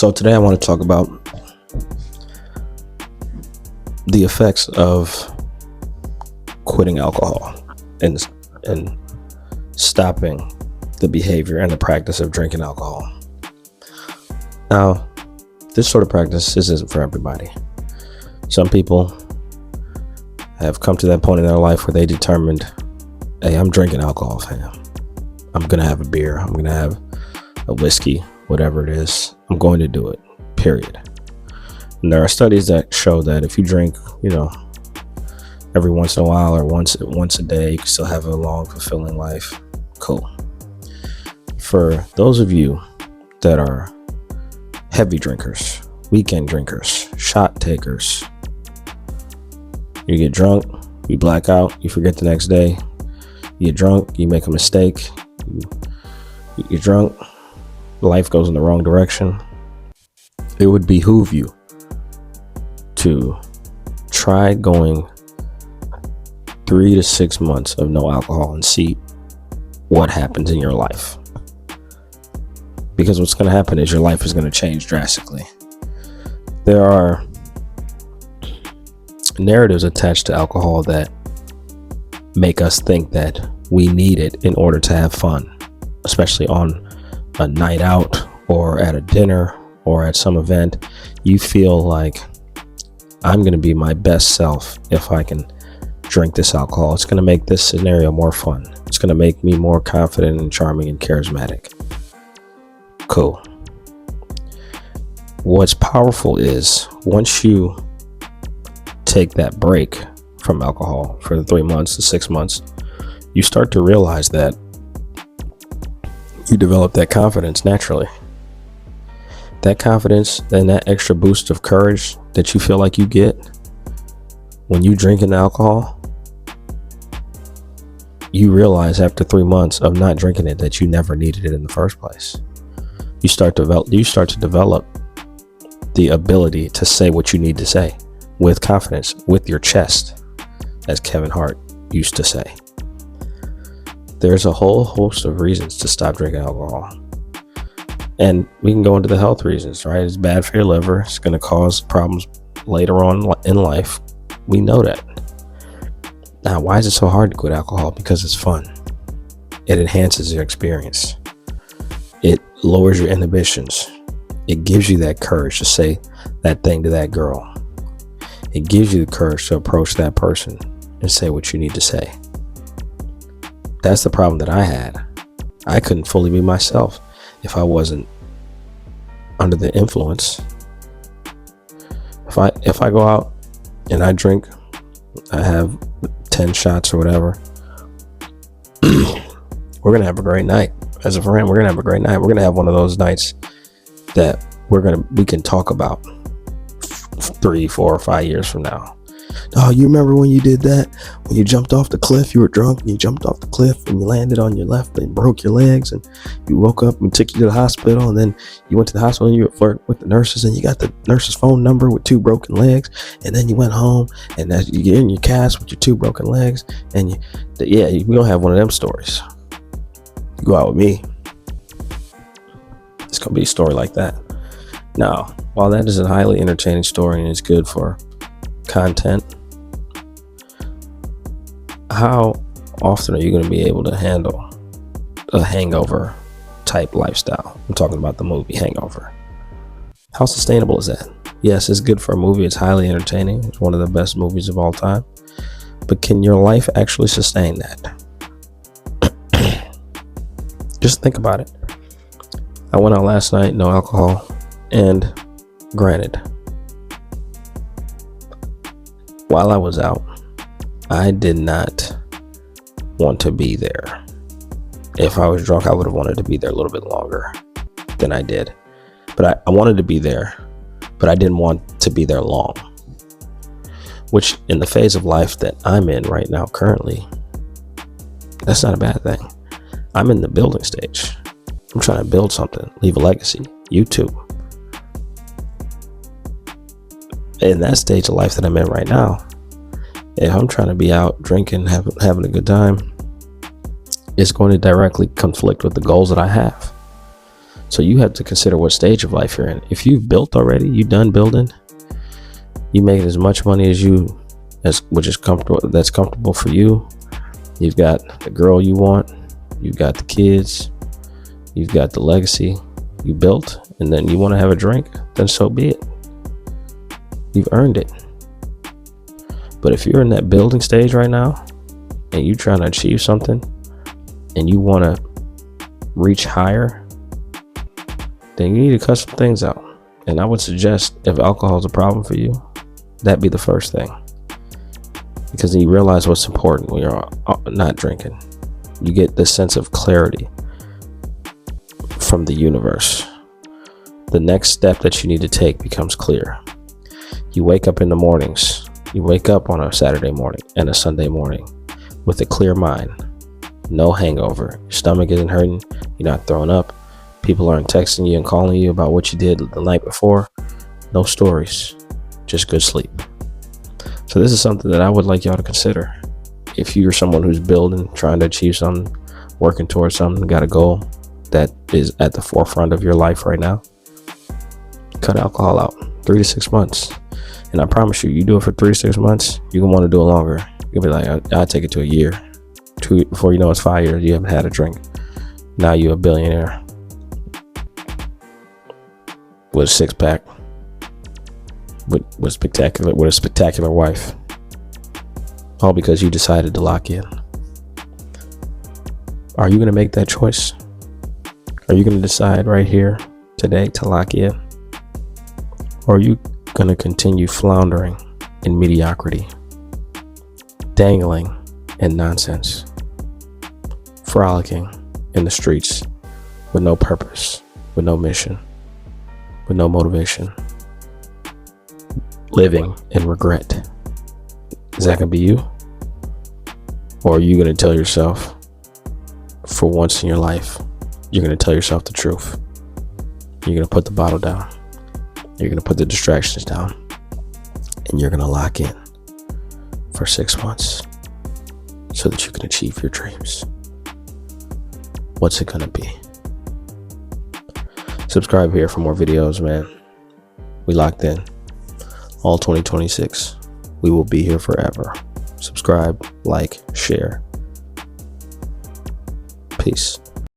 So today I want to talk about the effects of quitting alcohol and stopping the behavior and the practice of drinking alcohol. Now, this sort of practice isn't for everybody. Some people have come to that point in their life where they determined, hey, I'm drinking alcohol, fam. I'm going to have a beer. I'm going to have a whiskey, whatever it is. I'm going to do it, period. And there are studies that show that if you drink, every once in a while or once a day, you can still have a long, fulfilling life. Cool. For those of you that are heavy drinkers, weekend drinkers, shot takers, you get drunk, you black out, you forget the next day, you get drunk, you make a mistake, you're drunk, life goes in the wrong direction. It would behoove you to try going 3 to 6 months of no alcohol and see what happens in your life. Because what's going to happen is your life is going to change drastically. There are narratives attached to alcohol that make us think that we need it in order to have fun, especially on a night out or at a dinner or at some event. You feel like, I'm going to be my best self if I can drink this alcohol. It's going to make this scenario more fun. It's going to make me more confident and charming and charismatic. Cool. What's powerful is once you take that break from alcohol for the 3 months to 6 months, you start to realize that you develop that confidence naturally. That confidence and that extra boost of courage that you feel like you get when you drink an alcohol, you realize after 3 months of not drinking it that you never needed it in the first place. You start to develop the ability to say what you need to say with confidence, with your chest, as Kevin Hart used to say. There's a whole host of reasons to stop drinking alcohol. And we can go into the health reasons, right? It's bad for your liver. It's going to cause problems later on in life. We know that. Now, why is it so hard to quit alcohol? Because it's fun. It enhances your experience. It lowers your inhibitions. It gives you that courage to say that thing to that girl. It gives you the courage to approach that person and say what you need to say. That's the problem that I had. I couldn't fully be myself if I wasn't under the influence. If I go out and I drink, I have 10 shots or whatever, we're going to have a great night. As a friend, we're going to have a great night. We're going to have one of those nights that we can talk about 3, 4, or 5 years from now. Oh, you remember when you did that? When you jumped off the cliff, you were drunk and you jumped off the cliff and you landed on your left and broke your legs and you woke up and took you to the hospital, and then you went to the hospital and you were flirting with the nurses and you got the nurse's phone number with 2 broken legs, and then you went home and as you get in your cast with your 2 broken we don't have one of them stories. You go out with me, it's gonna be a story like that. Now, while that is a highly entertaining story and it's good for content, how often are you going to be able to handle a hangover type lifestyle? I'm talking about the movie Hangover. How sustainable is that? Yes, it's good for a movie. It's highly entertaining. It's one of the best movies of all time. But can your life actually sustain that? Just think about it. I went out last night, no alcohol, and granted, while I was out, I did not want to be there. If I was drunk, I would have wanted to be there a little bit longer than I did. But I wanted to be there, but I didn't want to be there long. Which, in the phase of life that I'm in right now currently, that's not a bad thing. I'm in the building stage. I'm trying to build something, leave a legacy. You too. In that stage of life that I'm in right now, if I'm trying to be out drinking, having a good time, it's going to directly conflict with the goals that I have. So you have to consider what stage of life you're in. If you've built already, you done building, you make as much money which is comfortable, that's comfortable for you. You've got the girl you want, you've got the kids, you've got the legacy you built, and then you want to have a drink, then so be it. You've earned it. But if you're in that building stage right now and you're trying to achieve something and you want to reach higher, then you need to cut some things out. And I would suggest, if alcohol is a problem for you, that'd be the first thing. Because then you realize what's important when you're not drinking. You get this sense of clarity from the universe. The next step that you need to take becomes clear. You wake up in the mornings. You wake up on a Saturday morning and a Sunday morning with a clear mind. No hangover. Your stomach isn't hurting. You're not throwing up. People aren't texting you and calling you about what you did the night before. No stories. Just good sleep. So this is something that I would like y'all to consider. If you're someone who's building, trying to achieve something, working towards something, got a goal that is at the forefront of your life right now, cut alcohol out 3 to 6 months. And I promise you, you do it for 3 to 6 months, you're going to want to do it longer. You'll be like, I'll take it to a year. Before you know it's 5 years, you haven't had a drink. Now you're a billionaire with a six-pack, with a spectacular wife. All because you decided to lock in. Are you going to make that choice? Are you going to decide right here today to lock in? Or are you going to continue floundering in mediocrity, dangling in nonsense, frolicking in the streets with no purpose, with no mission, with no motivation, living in regret? Is that going to be you? Or are you going to tell yourself, for once in your life, you're going to tell yourself the truth? You're going to put the bottle down. You're going to put the distractions down. And you're going to lock in for 6 months so that you can achieve your dreams. What's it going to be? Subscribe here for more videos, man. We locked in. All 2026. We will be here forever. Subscribe, like, share. Peace.